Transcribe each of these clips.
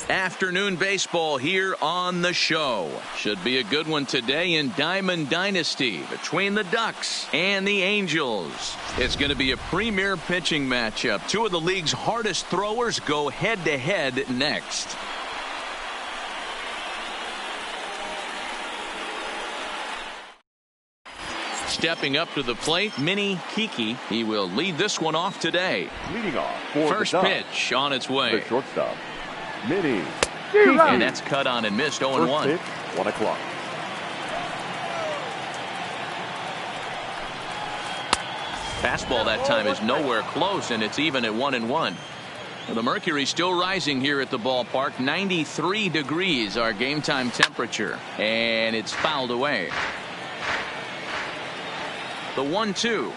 Afternoon baseball here on the show. Should be a good one today in Diamond Dynasty between the Ducks and the Angels. It's going to be a premier pitching matchup. Two of the league's hardest throwers go head-to-head next. Stepping up to the plate, Minnie Kiki. He will lead this one off today. Leading off for first pitch on its way. The shortstop, Minnie. And that's cut on and missed. 0-1. Pitch, 1 o'clock. Fastball that time is nowhere close, and it's even at 1-1. The mercury still rising here at the ballpark. 93 degrees our game time temperature, and it's fouled away. The 1-2.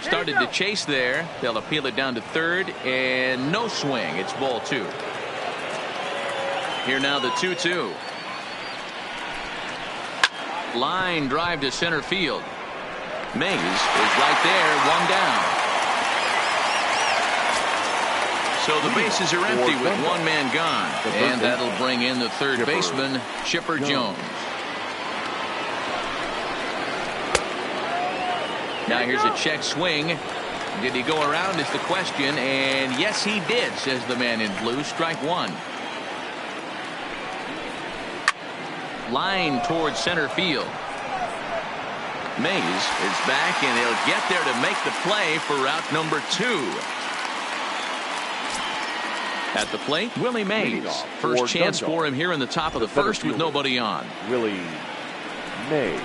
Started to chase there. They'll appeal it down to third, and no swing. It's ball 2. Here now the 2-2. Line drive to center field. Mays is right there, 1 down. So the bases are empty with 1 man gone, and that'll bring in the third baseman, Chipper Jones. Now here's a check swing. Did he go around is the question, and yes he did, says the man in blue. Strike 1. Line towards center field. Mays is back, and he'll get there to make the play for route number 2. At the plate, Willie Mays. First chance for him here in the top of the first with nobody on. Willie Mays.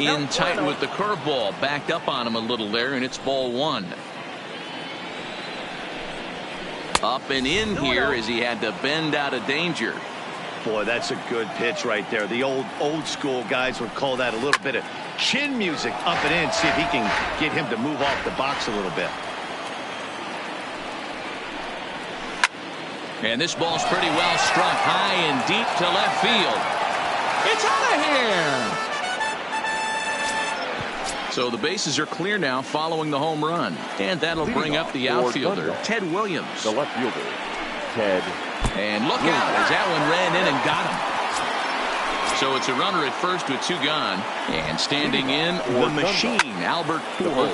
In tight with the curveball, backed up on him a little there, and it's ball 1. Up and in here as he had to bend out of danger. Boy, that's a good pitch right there. The old school guys would call that a little bit of chin music. Up and in, see if he can get him to move off the box a little bit. And this ball's pretty well struck high and deep to left field. It's out of here. So the bases are clear now following the home run. And that'll bring up the outfielder, Ted Williams. The left fielder, Ted. And look out as that one ran in and got him. So it's a runner at first with 2 gone. And standing in, the machine, Albert Pujols.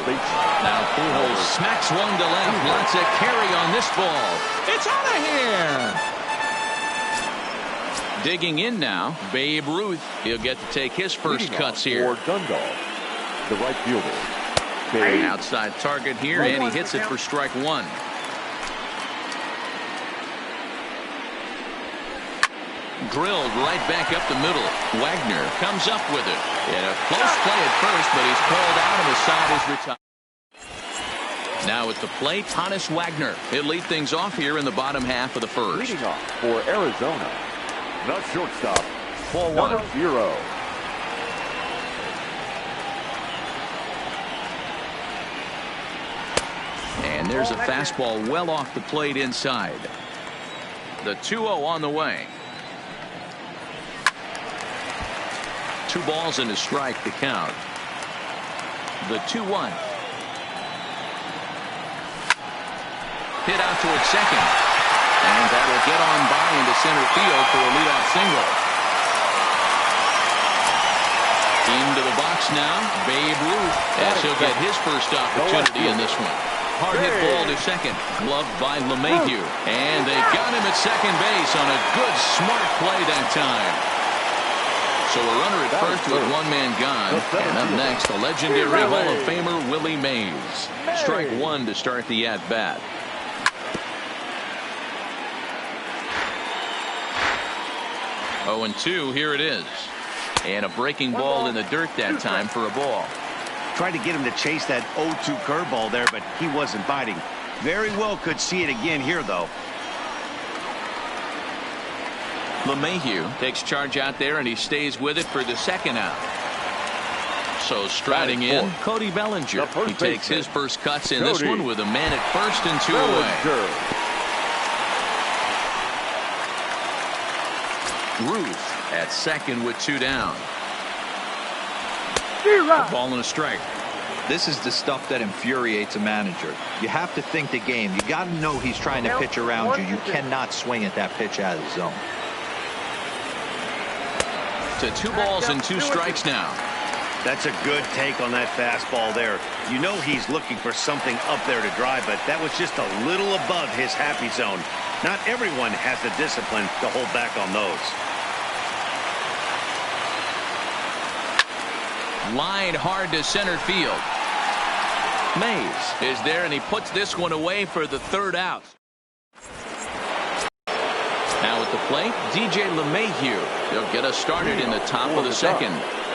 Now Pujols smacks one to left. Lots of carry on this ball. It's out of here. Digging in now, Babe Ruth. He'll get to take his first cuts here. The right fielder, Babe. Outside target here, and he hits it for strike 1. Drilled right back up the middle. Wagner comes up with it. And a close play at first, but he's called out and the side is retired. Now at the plate, Honus Wagner. He'll lead things off here in the bottom half of the first. Leading off for Arizona, the shortstop, Paul 1-0. And there's a fastball well off the plate inside. The 2-0 on the way. 2 balls and a strike to count. The 2-1. Hit out towards second. And that'll get on by into center field for a leadoff single. Into the box now, Babe Ruth. As he'll get his first opportunity in this one. Hard hit ball to second, gloved by LeMahieu. And they got him at second base on a good, smart play that time. So a runner at first with 1 man gone. And up next, the legendary Hall of Famer Willie Mays. Strike 1 to start the at-bat. Oh, and 2, here it is. And a breaking ball in the dirt that time for a ball. Tried to get him to chase that 0-2 curveball there, but he wasn't biting. Very well could see it again here, though. LeMahieu takes charge out there, and he stays with it for the second out. So striding in, Cody Bellinger. He takes his first cuts in this one with a man at first and 2 away. Ruth at second with 2 down. A ball and a strike. This is the stuff that infuriates a manager. You have to think the game. You got to know he's trying to pitch around you. You cannot swing at that pitch out of the zone. To 2 balls and 2 strikes now. That's a good take on that fastball there. You know he's looking for something up there to drive, but that was just a little above his happy zone. Not everyone has the discipline to hold back on those. Line hard to center field. Mays is there, and he puts this one away for the 3rd out. Now at the plate, DJ LeMahieu. They'll get us started in the top of the 2nd.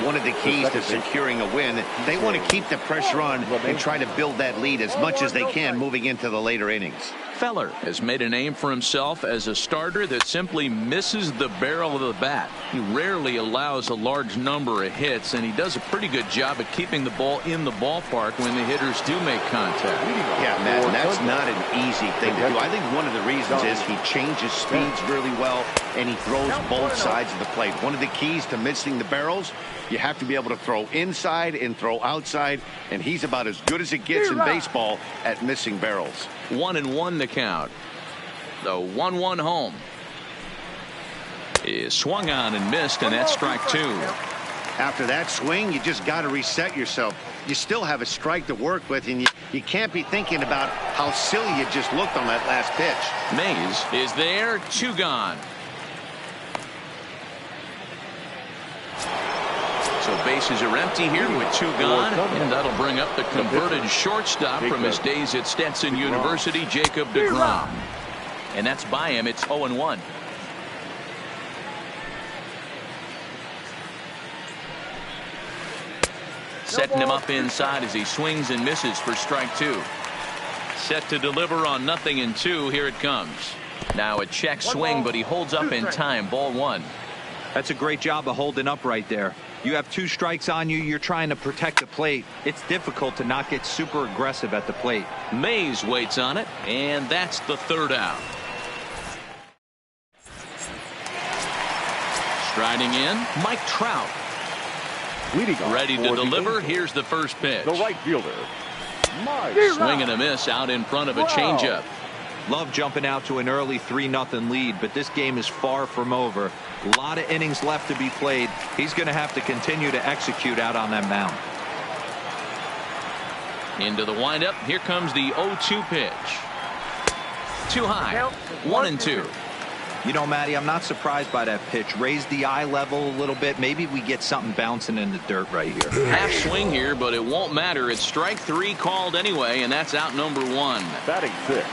One of the keys to securing a win, they want to keep the pressure on and try to build that lead as much as they can moving into the later innings. Feller has made a name for himself as a starter that simply misses the barrel of the bat. He rarely allows a large number of hits, and he does a pretty good job at keeping the ball in the ballpark when the hitters do make contact. Yeah, Matt, and that's not an easy thing to do. I think one of the reasons is he changes speeds really well, and he throws both sides of the plate. One of the keys to missing the barrels, you have to be able to throw inside and throw outside, and he's about as good as it gets in baseball at missing barrels. 1-1 the count. The 1-1 home is swung on and missed, and that's strike 2. After that swing, you just got to reset yourself. You still have a strike to work with, and you can't be thinking about how silly you just looked on that last pitch. Mays is there, 2 gone. So bases are empty here with 2 gone, and that'll bring up the converted shortstop from his days at Stetson University, Jacob deGrom. And that's by him. It's 0-1. Setting him up inside as he swings and misses for strike 2. Set to deliver on 0-2. Here it comes. Now a check swing, but he holds up in time. Ball 1. That's a great job of holding up right there. You have 2 strikes on you. You're trying to protect the plate. It's difficult to not get super aggressive at the plate. Mays waits on it, and that's the 3rd out. Striding in, Mike Trout. Ready to deliver. Here's the first pitch. The right fielder, Mike. Swing and a miss out in front of a changeup. Love jumping out to an early 3-0 lead, but this game is far from over. A lot of innings left to be played. He's going to have to continue to execute out on that mound. Into the windup. Here comes the 0-2 pitch. Too high. 1-2. You know, Matty, I'm not surprised by that pitch. Raise the eye level a little bit. Maybe we get something bouncing in the dirt right here. Half swing here, but it won't matter. It's strike 3 called anyway, and that's out number 1. Batting 6,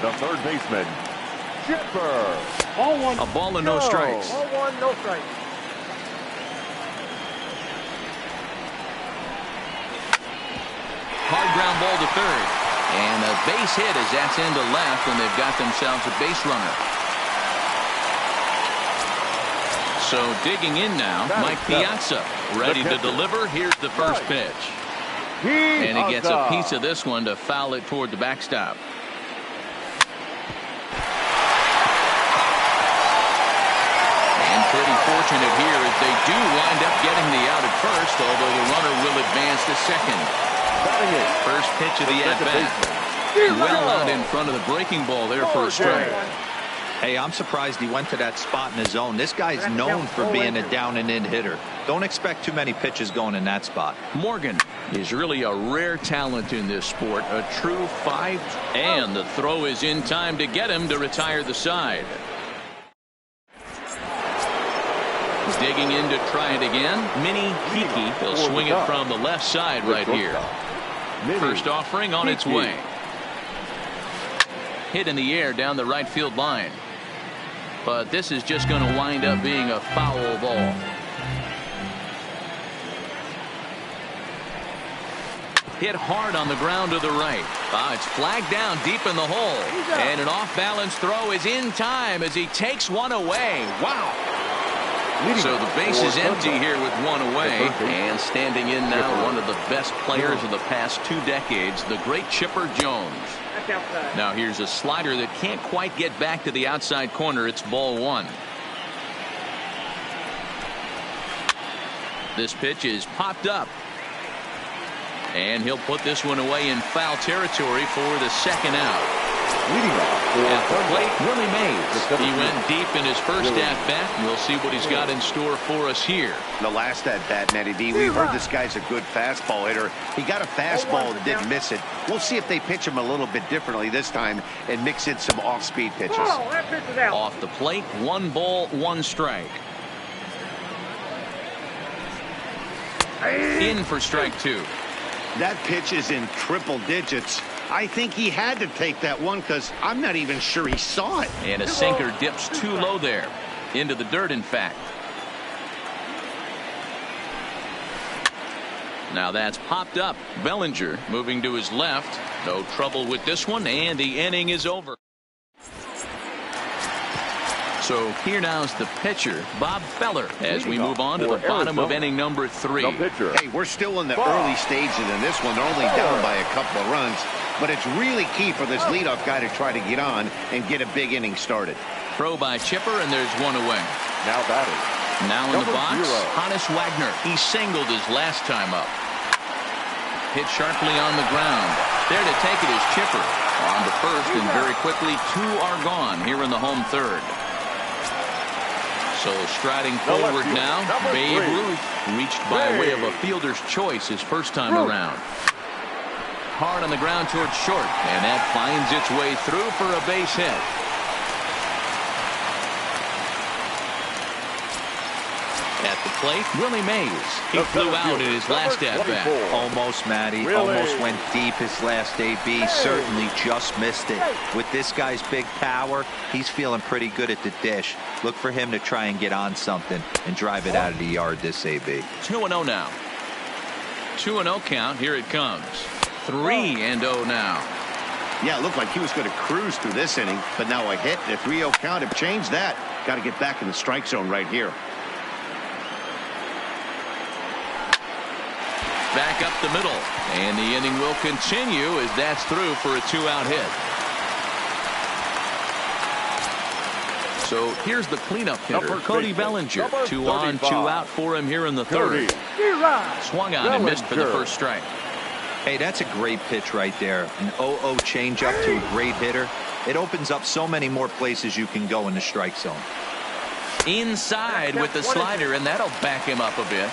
the 3rd baseman, Chipper. A ball and no strikes. 0-1, no strikes. Hard ground ball to 3rd. And a base hit as that's into left, and they've got themselves a base runner. So digging in now, Mike Piazza. Ready to deliver. Here's the first pitch. And he gets a piece of this one to foul it toward the backstop. Pretty fortunate here as they do wind up getting the out at first, although the runner will advance to second. First pitch of the at-bat. Well out in front of the breaking ball there for a strike. Hey, I'm surprised he went to that spot in his zone. This guy's known for being a down and in hitter. Don't expect too many pitches going in that spot. Morgan is really a rare talent in this sport, a true 5, and the throw is in time to get him to retire the side. Digging in to try it again. Minnie Hickey. He'll swing it from the left side right here. First offering on its way. Hit in the air down the right field line. But this is just going to wind up being a foul ball. Hit hard on the ground to the right. It's flagged down deep in the hole. And an off-balance throw is in time as he takes one away. Wow. So the base is empty here with one away, and standing in now one of the best players of the past 2 decades, the great Chipper Jones. Now here's a slider that can't quite get back to the outside corner. It's ball 1. This pitch is popped up. And he'll put this one away in foul territory for the second out. Leading off for At the Thunder, plate, Willie Mays. He went deep in his first Willie at-bat. We'll see what he's got in store for us here. The last at-bat, Matty D, we've heard this guy's a good fastball hitter. He got a fastball and didn't miss it. We'll see if they pitch him a little bit differently this time and mix in some off-speed pitches. Off the plate, 1 ball, 1 strike. In for strike 2. That pitch is in triple digits. I think he had to take that one because I'm not even sure he saw it. And a sinker dips too low there. Into the dirt, in fact. Now that's popped up. Bellinger moving to his left. No trouble with this one, and the inning is over. So here now is the pitcher, Bob Feller, as we move on to the bottom of inning number 3. Hey, we're still in the early stages in this one. They're only down by a couple of runs, but it's really key for this leadoff guy to try to get on and get a big inning started. Throw by Chipper, and there's one away. Now batting. Now in the box, 0. Honus Wagner. He singled his last time up. Hit sharply on the ground. There to take it is Chipper. On to first, and very quickly 2 are gone here in the home third. So striding forward now, Babe Ruth reached by way of a fielder's choice his first time around. Hard on the ground towards short, and that finds its way through for a base hit. At the plate, Willie Mays. He flew out in his last at-bat. Almost, Matty. Almost went deep his last AB. Certainly just missed it. With this guy's big power, he's feeling pretty good at the dish. Look for him to try and get on something and drive it out of the yard this AB. 2-0 now. 2-0 count. Here it comes. 3-0 now. Yeah, it looked like he was going to cruise through this inning, but now a hit and a 3-0 count have changed that. Got to get back in the strike zone right here. Back up the middle, and the inning will continue as that's through for a 2-out hit. So here's the cleanup hitter, Cody Bellinger. 2 on, 2 out for him here in the third. Swung on and missed for the first strike. Hey, that's a great pitch right there. An 0-0 changeup to a great hitter. It opens up so many more places you can go in the strike zone. Inside with the slider, and that'll back him up a bit.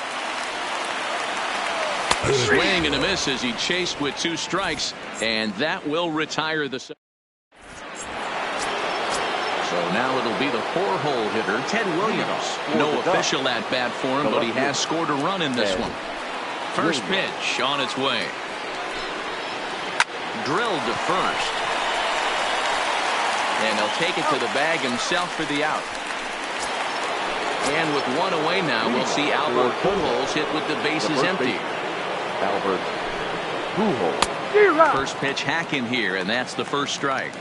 A swing and a miss as he chased with 2 strikes, and that will retire the. So now it'll be the 4-hole hitter, Ted Williams. No official at bat for him, but he has scored a run in this one. First pitch on its way. Drilled to first. And he'll take it to the bag himself for the out. And with 1 away now, we'll see Albert Pujols hit with the bases empty. Albert Pujols. First pitch hacking here, and that's the first strike.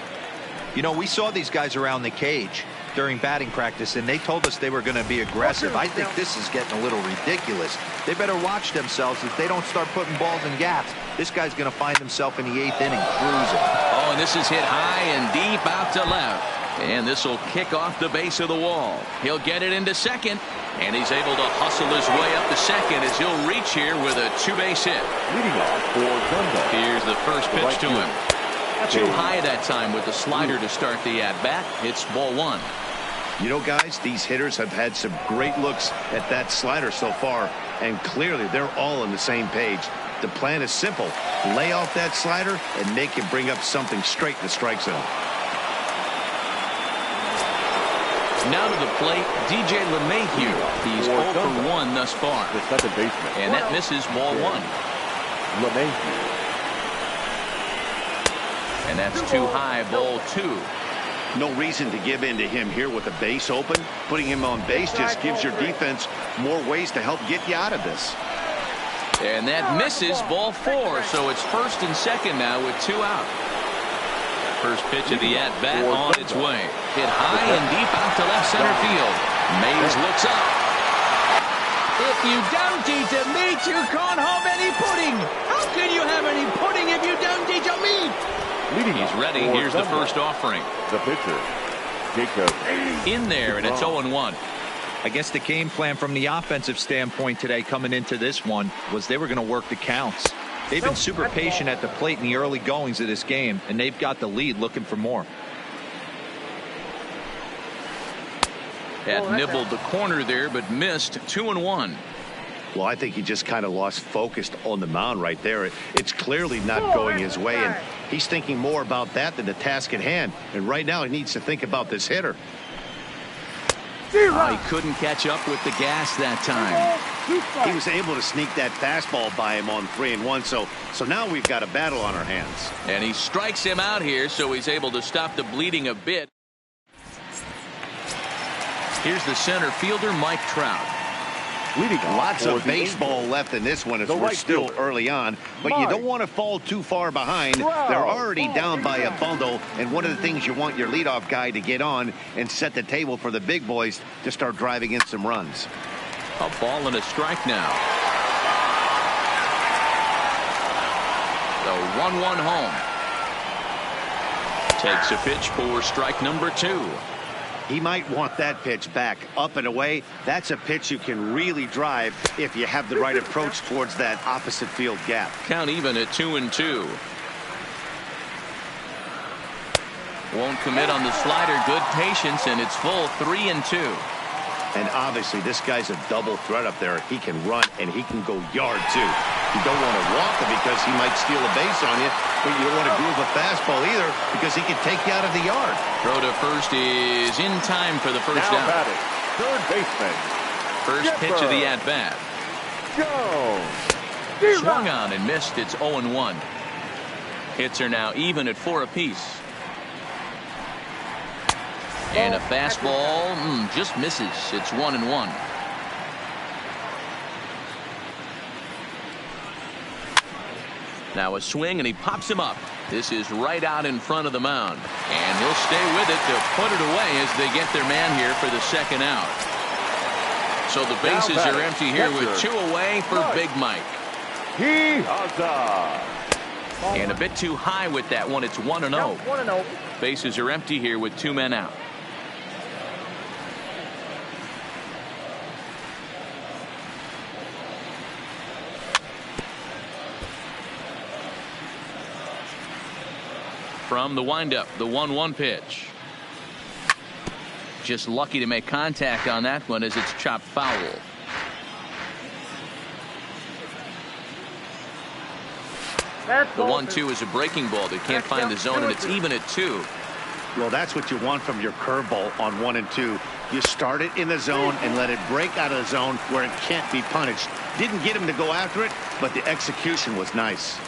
You know, we saw these guys around the cage during batting practice, and they told us they were going to be aggressive. I think this is getting a little ridiculous. They better watch themselves if they don't start putting balls in gaps. This guy's going to find himself in the 8th inning cruising. Oh, and this is hit high and deep out to left. And this will kick off the base of the wall. He'll get it into second, and he's able to hustle his way up to second as he'll reach here with a 2-base hit. Leading off for Thunder. Here's the first pitch to him. Too high that time with the slider to start the at-bat. It's ball 1. You know, guys, these hitters have had some great looks at that slider so far, and clearly they're all on the same page. The plan is simple. Lay off that slider and make him bring up something straight in the strike zone. Now to the plate, DJ LeMahieu. He's 0 for 1 thus far. The second baseman. And that misses ball 1. LeMahieu. And that's too high, ball 2. No reason to give in to him here with the base open. Putting him on base just gives your defense more ways to help get you out of this. And that misses ball 4. So it's first and second now with 2 out. First pitch of the at-bat on its way. Hit high and deep out to left center field. Mays looks up. If you don't eat the meat, you can't have any pudding. How can you have any pudding if you don't eat your meat? He's ready. Here's the first offering. The pitcher, Jacob. In there, and it's 0-1. I guess the game plan from the offensive standpoint today coming into this one was they were going to work the counts. They've been super patient at the plate in the early goings of this game, and they've got the lead looking for more. Had nibbled the corner there, but missed. 2-1. Well, I think he just kind of lost focus on the mound right there. It's clearly not going his way, and he's thinking more about that than the task at hand. And right now he needs to think about this hitter. He couldn't catch up with the gas that time. He was able to sneak that fastball by him on 3-1, so now we've got a battle on our hands. And he strikes him out here, so he's able to stop the bleeding a bit. Here's the center fielder, Mike Trout. Lots of baseball left in this one as we're still early on, but you don't want to fall too far behind. They're already down by a bundle, and one of the things you want your leadoff guy to get on and set the table for the big boys to start driving in some runs. A ball and a strike now. The 1-1 home. Takes a pitch for strike number 2. He might want that pitch back up and away. That's a pitch you can really drive if you have the right approach towards that opposite field gap. Count even at 2-2. Won't commit on the slider. Good patience, and it's full 3-2. And obviously this guy's a double threat up there. He can run and he can go yard too. You don't want to walk him because he might steal a base on you, but you don't want to groove a fastball either because he can take you out of the yard. Throw to first is in time for the first now out. batting, third baseman. First pitch of the at-bat. Go. Swung on and missed. It's 0-1. Hits are now even at 4 apiece. And a fastball just misses. It's 1-1. Now a swing, and he pops him up. This is right out in front of the mound. And he'll stay with it to put it away as they get their man here for the second out. So the bases are empty here with 2 away for Big Mike. And a bit too high with that one. It's 1-0. Bases are empty here with 2 men out. From the windup, the 1-1 pitch. Just lucky to make contact on that one as it's chopped foul. The 1-2 is a breaking ball. They can't find the zone, and it's even at 2. Well, that's what you want from your curveball on 1 and 2. You start it in the zone and let it break out of the zone where it can't be punished. Didn't get him to go after it, but the execution was nice.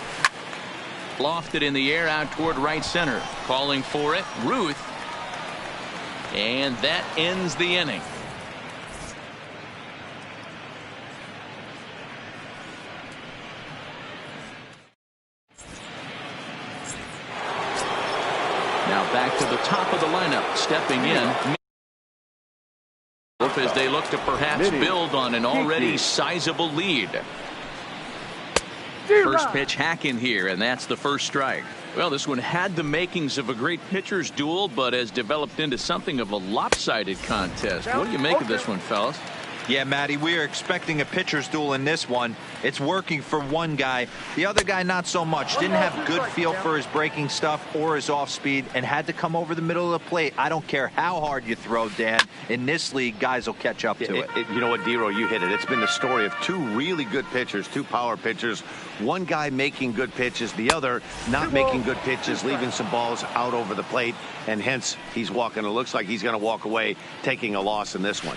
Lofted in the air out toward right center. Calling for it, Ruth. And that ends the inning. Now back to the top of the lineup. Stepping in as they look to perhaps build on an already sizable lead. First pitch hack in here, and that's the first strike. Well, this one had the makings of a great pitcher's duel, but has developed into something of a lopsided contest. What do you make of this one, fellas? Yeah, Matty, we are expecting a pitcher's duel in this one. It's working for one guy. The other guy, not so much. Didn't have good feel for his breaking stuff or his off speed and had to come over the middle of the plate. I don't care how hard you throw, Dan. In this league, guys will catch up to it. You know what, Dero, you hit it. It's been the story of 2 really good pitchers, 2 power pitchers. One guy making good pitches, the other not making good pitches, leaving some balls out over the plate, and hence he's walking. It looks like he's going to walk away taking a loss in this one.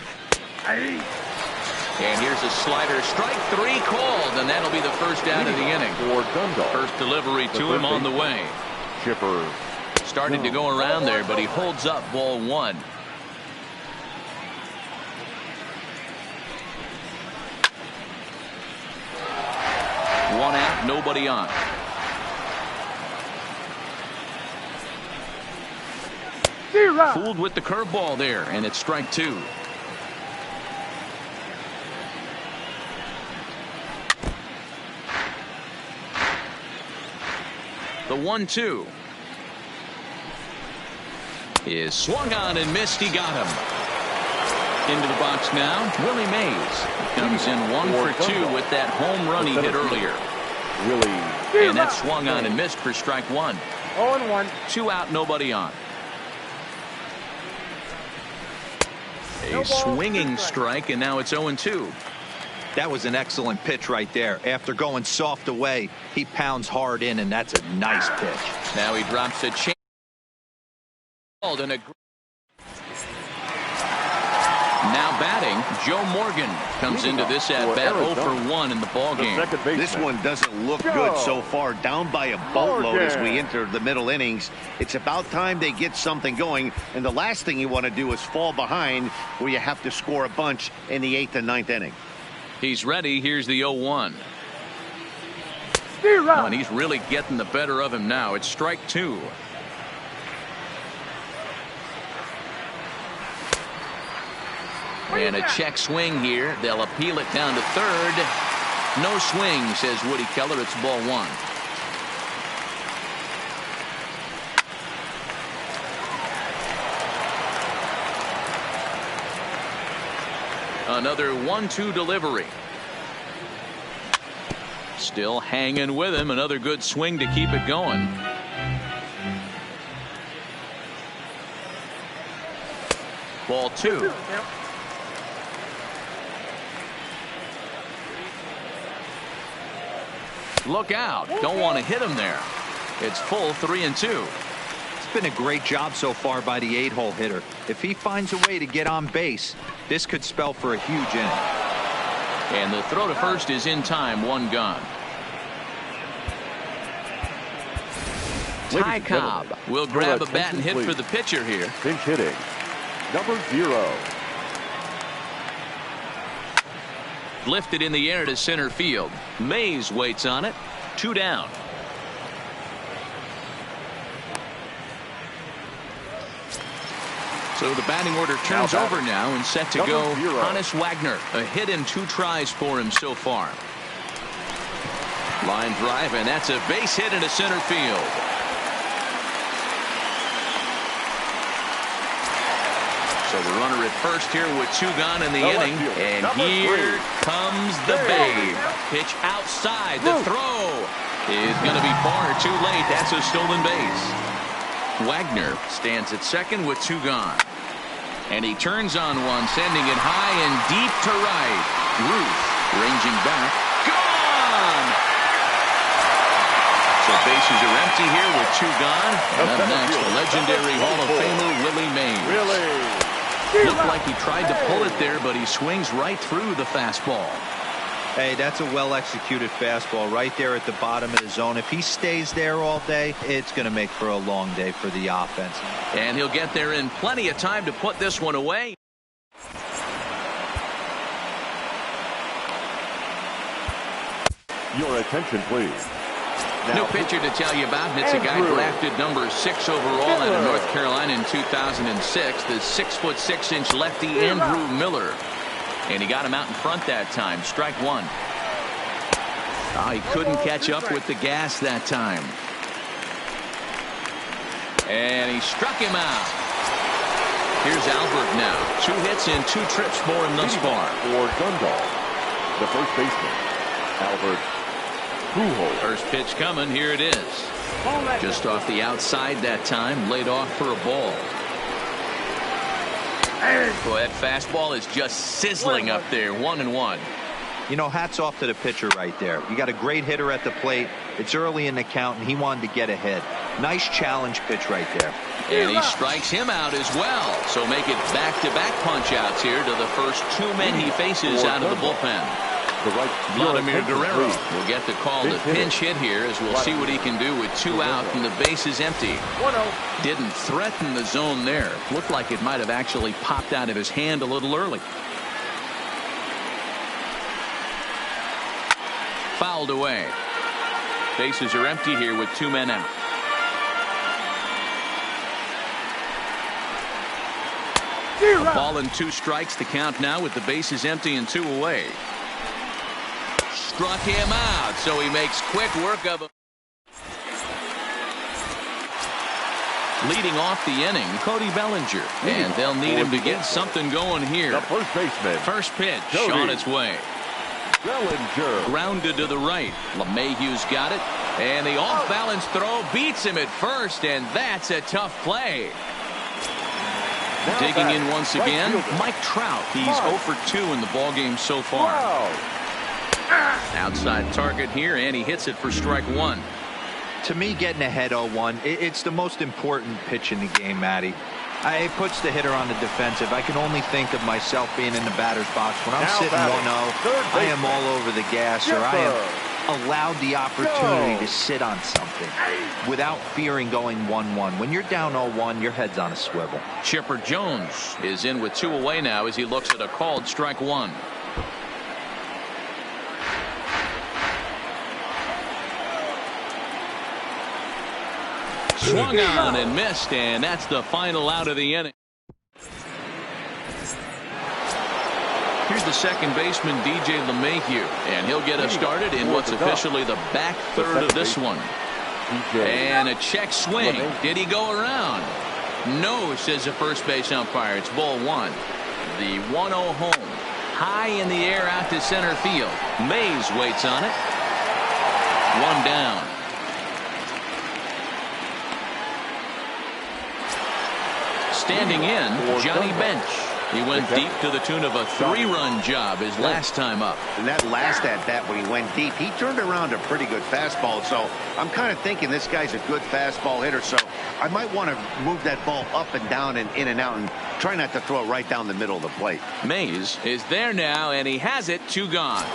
And here's a slider. Strike 3 called, and that'll be the first out of the inning. First delivery to him on the way. Chipper started to go around there, but he holds up ball 1. One out, nobody on. Fooled with the curveball there, and it's strike 2. The 1-2 is swung on and missed. He got him. Into the box now, Willie Mays. He comes in 1 for 2 with that home run he hit earlier. Willie. And that swung on and missed for strike one. 0-1. 2 out, nobody on. A swinging strike, and now it's 0-2. That was an excellent pitch right there. After going soft away, he pounds hard in, and that's a nice pitch. Now he drops a change. Now batting, Joe Morgan comes into this at bat 0 for 1 in the ball game. This one doesn't look good so far. Down by a boatload as we enter the middle innings. It's about time they get something going. And the last thing you want to do is fall behind where you have to score a bunch in the 8th and 9th inning. He's ready. Here's the 0-1. Oh, and he's really getting the better of him now. It's strike 2. And a check swing here. They'll appeal it down to third. No swing, says Woody Keller. It's ball 1. Another 1-2 delivery. Still hanging with him. Another good swing to keep it going. Ball 2. Look out. Don't want to hit him there. It's full 3-2. It's been a great job so far by the 8-hole hitter. If he finds a way to get on base, this could spell for a huge inning. And the throw to first is in time. 1 gone. Ty Cobb will grab a bat and hit for the pitcher here. Pinch hitting. Number 0. Lifted in the air to center field. Mays waits on it. 2 down. So the batting order turns over now and set to go. Honus Wagner, a hit in 2 tries for him so far. Line drive, and that's a base hit into center field. So the runner at first here with 2 gone in the inning. And here comes the Babe. Pitch outside. The throw is going to be far too late. That's a stolen base. Wagner stands at second with 2 gone. And he turns on one, sending it high and deep to right. Ruth ranging back. Gone! So bases are empty here with 2 gone. And up next, the legendary Hall of Famer Willie Mays. Looked like he tried to pull it there, but he swings right through the fastball. Hey, that's a well-executed fastball right there at the bottom of the zone. If he stays there all day, it's going to make for a long day for the offense. And he'll get there in plenty of time to put this one away. Your attention, please. New pitcher to tell you about. It's a guy drafted number 6 overall out of North Carolina in 2006. The 6'6" lefty Andrew Miller. And he got him out in front that time. Strike 1. Oh, he couldn't catch up with the gas that time. And he struck him out. Here's Albert now. 2 hits and 2 trips for him thus far. For Dundalk, the first baseman, Albert Pujols. First pitch coming. Here it is. Just off the outside that time. Laid off for a ball. Boy, that fastball is just sizzling up there. 1-1. You know, hats off to the pitcher right there. You got a great hitter at the plate. It's early in the count, and he wanted to get ahead. Nice challenge pitch right there. And he strikes him out as well. So make it back-to-back punch-outs here to the first 2 men he faces out of the bullpen. Vladimir Guerrero will get the call to pinch hit here as we'll see what he can do with 2 out and the base is empty. Didn't threaten the zone there. Looked like it might have actually popped out of his hand a little early. Fouled away. Bases are empty here with 2 men out. A ball and 2 strikes to count now with the bases empty and 2 away. Struck him out, so he makes quick work of him. Leading off the inning, Cody Bellinger. And they'll need him to get something going here. The first baseman. First pitch Cody. on its way. Bellinger. Grounded to the right. LeMahieu's got it. And the off-balance throw beats him at first, and that's a tough play. Now Digging in back, once right again, fielder. Mike Trout. He's 0 for 2 in the ballgame so far. Wow. Outside target here, and he hits it for strike one. To me, getting ahead 0-1, it's the most important pitch in the game, Matty. It puts the hitter on the defensive. I can only think of myself being in the batter's box. When I'm Now sitting batting, 1-0, third I am baseman. all over the gas, or I am allowed the opportunity Go. to sit on something without fearing going 1-1. When you're down 0-1, your head's on a swivel. Chipper Jones is in with 2 away now as he looks at a called strike one. Swung on and missed, and that's the final out of the inning. Here's the second baseman, DJ LeMahieu, and he'll get us started in what's officially the back third of this one. And a check swing. Did he go around? No, says the first base umpire. It's ball one. The 1-0 home. High in the air out to center field. Mays waits on it. One down. Standing in, Johnny Bench. He went deep to the tune of a 3-run job his last time up. And that last at-bat when he went deep, he turned around a pretty good fastball. So I'm kind of thinking this guy's a good fastball hitter. So I might want to move that ball up and down and in and out and try not to throw it right down the middle of the plate. Mays is there now, and he has it. 2 gone.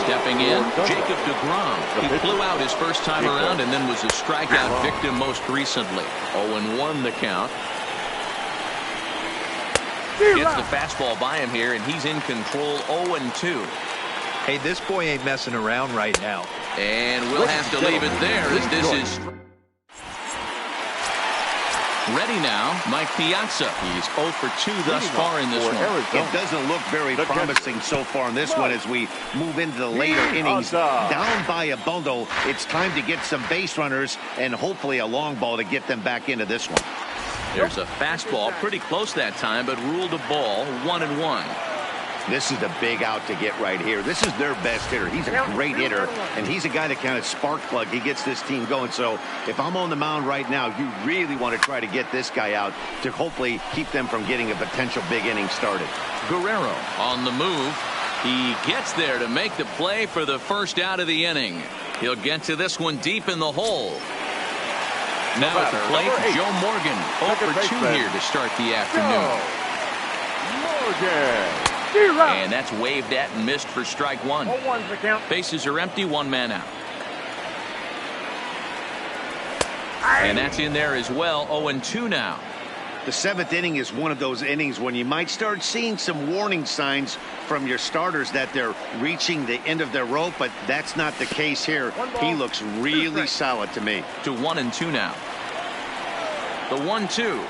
Stepping in, Jacob deGrom. He flew out his first time around and then was a strikeout victim most recently. 0-1 the count. Gets the fastball by him here, and he's in control. 0-2. Hey, this boy ain't messing around right now. And we'll have to leave it there as this is ready now. Mike Piazza. He's 0 for 2 thus far in this one. It doesn't look very promising so far in this one as we move into the later innings. Down by a bundle, it's time to get some base runners and hopefully a long ball to get them back into this one. There's a fastball pretty close that time, but ruled a ball. 1-1. This is the big out to get right here. This is their best hitter. He's a great hitter, and he's a guy that kind of spark plug. He gets this team going. So if I'm on the mound right now, you really want to try to get this guy out to hopefully keep them from getting a potential big inning started. Guerrero on the move. He gets there to make the play for the first out of the inning. He'll get to this one deep in the hole. Now at the plate, Joe Morgan. 0 for 2 here to start the afternoon. Morgan. And that's waved at and missed for strike one. Bases are empty, 1 man out. And that's in there as well. 0-2 now. The 7th inning is one of those innings when you might start seeing some warning signs from your starters that they're reaching the end of their rope, but that's not the case here. He looks really solid to me. To 1-2 now. The 1-2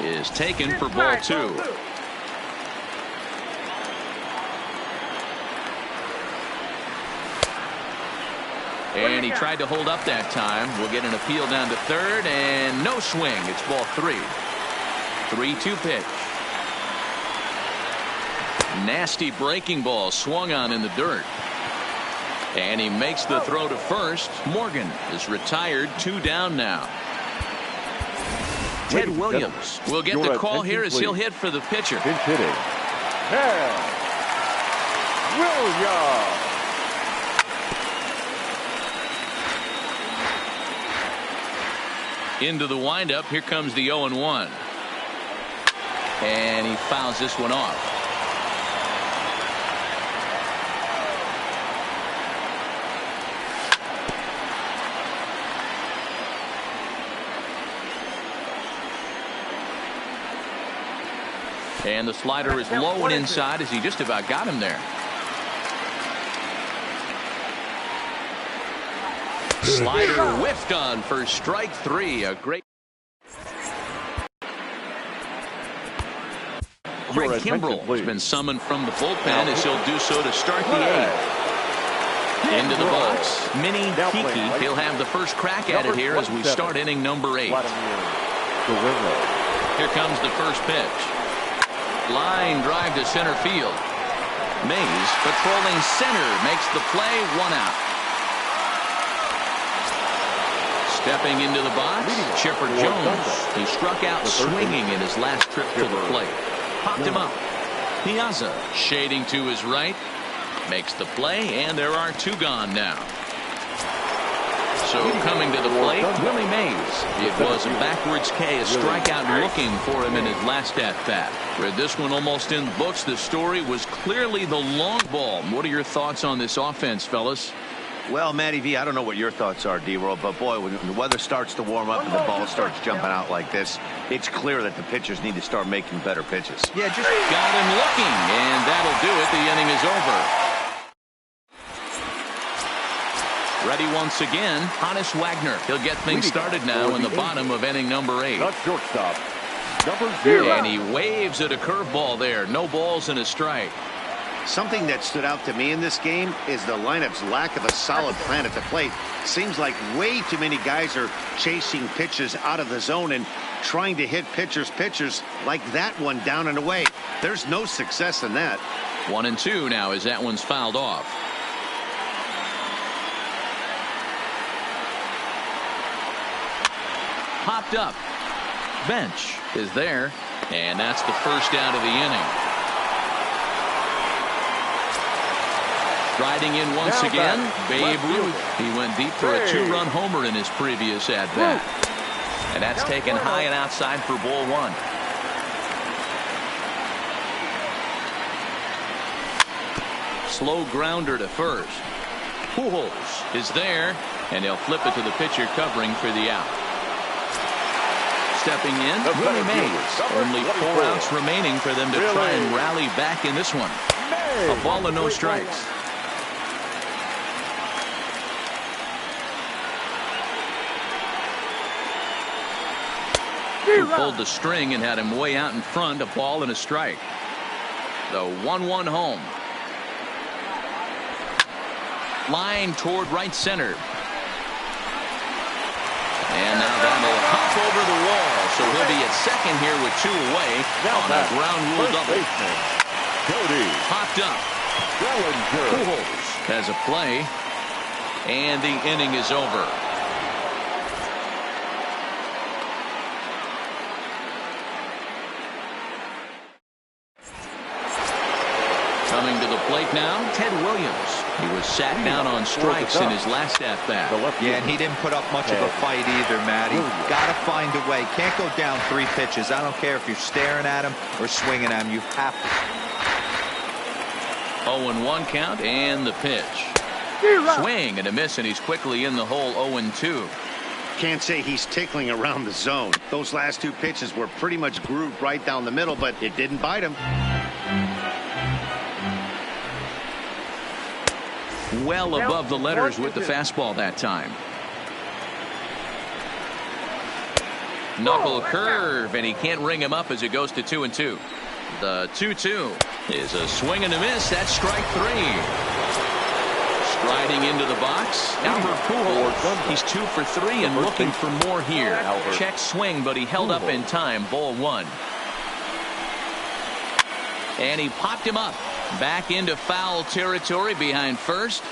is taken for ball 2. And he tried to hold up that time. We'll get an appeal down to third, and no swing. It's ball 3. 3-2 pitch. Nasty breaking ball swung on in the dirt. And he makes the throw to first. Morgan is retired. 2 down now. Ted Williams will get the call here as he'll hit for the pitcher. Pinch hitting. Ted Williams. Into the windup. Here comes the 0-1. And he fouls this one off. And the slider is low and inside as he just about got him there. Slider whiffed on for strike 3. A great. Greg Kimbrell has been summoned from the bullpen as he'll do so to start the 8th. Into the box, Minnie Kiki. He'll have the first crack at it here as we start inning number 8. Here comes the first pitch. Line drive to center field. Mays patrolling center makes the play, 1 out. Stepping into the box, Chipper Jones. He struck out swinging in his last trip to the plate. Popped him up. Piazza shading to his right. Makes the play, and there are 2 gone now. So coming to the plate, Willie Mays. It was a backwards K, a strikeout looking for him in his last at-bat. Read this one almost in the books. The story was clearly the long ball. What are your thoughts on this offense, fellas? Well, Matty V, I don't know what your thoughts are, D-Roll, but boy, when the weather starts to warm up and the ball starts jumping out like this, it's clear that the pitchers need to start making better pitches. Yeah, just got him looking, and that'll do it. The inning is over. Ready once again, Honus Wagner. He'll get things started now in the bottom of inning number 8. The shortstop, number 0. And he waves at a curveball there. No balls and a strike. Something that stood out to me in this game is the lineup's lack of a solid plan at the plate. Seems like way too many guys are chasing pitches out of the zone and trying to hit pitchers like that one down and away. There's no success in that. 1-2 now as that one's fouled off. Popped up. Bench is there, and that's the first out of the inning. Riding in once again, Babe Ruth. He went deep for a 2-run homer in his previous at-bat. And that's taken high and outside for ball 1. Slow grounder to first. Pujols is there, and he'll flip it to the pitcher covering for the out. Stepping in, Willie Mays. Only 4 outs remaining for them to try and rally back in this one. A ball and no strikes. Who pulled the string and had him way out in front. A ball and a strike. The 1-1 home. Line toward right center. And now that'll hop over the wall. So he'll be at second here with 2 away on a ground rule double. Popped up. Pujols has a play. And the inning is over. Coming to the plate now, Ted Williams. He was sat down on strikes in his last at-bat. Yeah, and he didn't put up much of a fight either, Matty. Got to find a way. Can't go down 3 pitches. I don't care if you're staring at him or swinging at him. You have to. 0-1 count and the pitch. Swing and a miss, and he's quickly in the hole. 0-2. Can't say he's tickling around the zone. Those last 2 pitches were pretty much grooved right down the middle, but it didn't bite him. Well above the letters with the fastball that time. Knuckle curve, and he can't ring him up as it goes to 2-2. The 2-2 is a swing and a miss. That's strike 3. Striding into the box, Albert Pujols. He's 2 for 3 and looking for more here. Check swing, but he held up in time. Ball 1. And he popped him up. Back into foul territory behind first.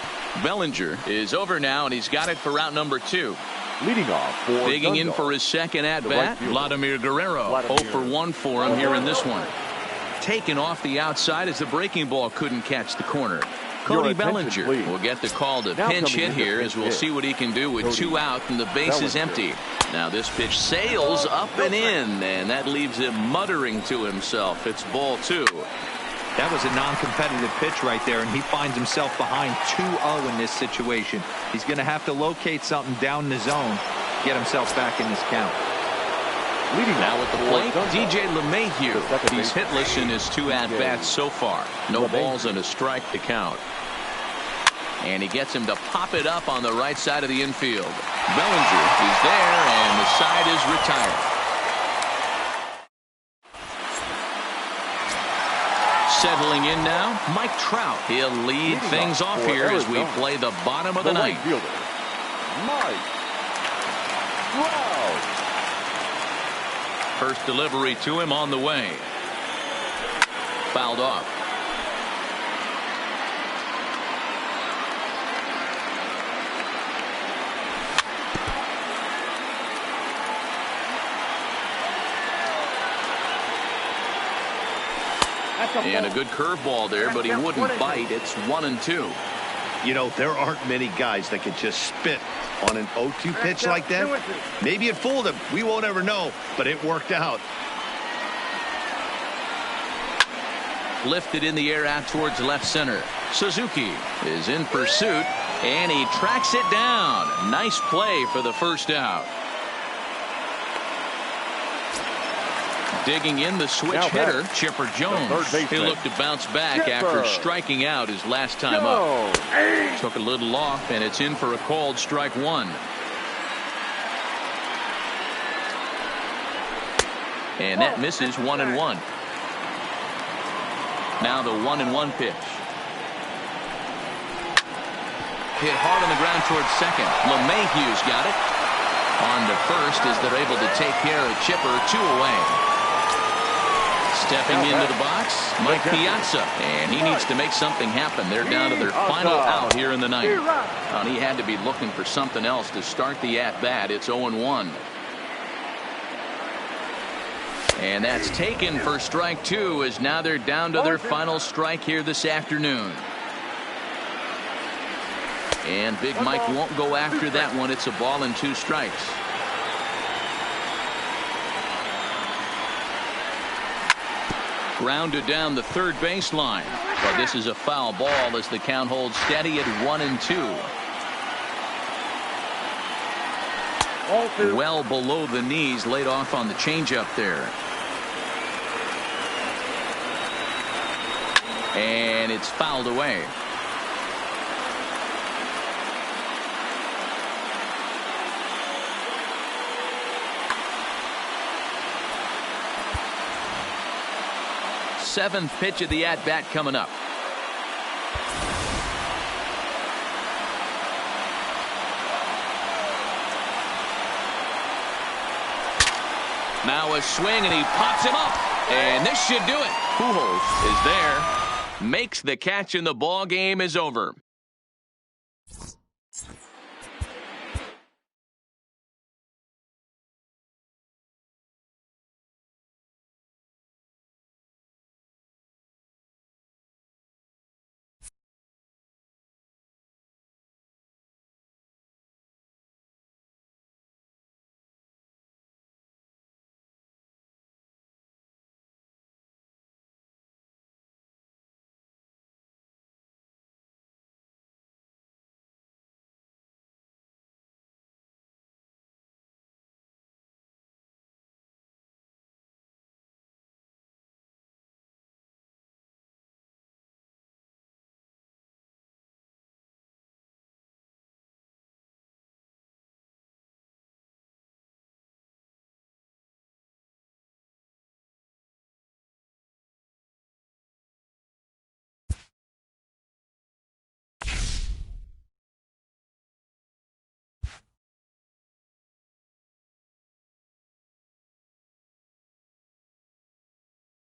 Bellinger is over now, and he's got it for route number 2. Leading off for digging in for his second at-bat, Vladimir Guerrero. 0 for 1 for him here in this one. Taken off the outside as the breaking ball couldn't catch the corner. Cody Bellinger will get the call to pinch hit here as we'll see what he can do with 2 out and the base is empty. Now this pitch sails up and in, and that leaves him muttering to himself. It's ball 2. That was a non-competitive pitch right there, and he finds himself behind 2-0 in this situation. He's going to have to locate something down the zone, get himself back in this count. Leading now at the plate, DJ LeMahieu. He's hitless in his 2 at-bats so far. No balls and a strike to count. And he gets him to pop it up on the right side of the infield. Bellinger, he's there, and the side is retired. Settling in now, Mike Trout. He'll lead things off here as we play the bottom of the ninth. Mike Trout. First delivery to him on the way. Fouled off. And a good curveball there, but he wouldn't bite. It's 1-2. You know, there aren't many guys that can just spit on an 0-2 pitch like that. Maybe it fooled him. We won't ever know, but it worked out. Lifted in the air out towards left center. Suzuki is in pursuit, and he tracks it down. Nice play for the first out. Digging in the switch hitter, Chipper Jones. He looked to bounce back after striking out his last time up. Took a little off, and it's in for a called strike one. And that misses 1-1. Now the 1-1 pitch. Hit hard on the ground towards second. LeMahieu's got it. On to first as they're able to take care of Chipper. 2 away. Stepping into the box, Mike Piazza. And he needs to make something happen. They're down to their final out here in the ninth. And he had to be looking for something else to start the at-bat. It's 0-1. And that's taken for strike 2 as now they're down to their final strike here this afternoon. And Big Mike won't go after that one. It's a ball and 2 strikes. Grounded down the third baseline. But this is a foul ball as the count holds steady at 1-2. Well below the knees, laid off on the changeup there. And it's fouled away. Seventh pitch of the at-bat coming up. Now a swing, and he pops him up. And this should do it. Pujols is there. Makes the catch, and the ball game is over.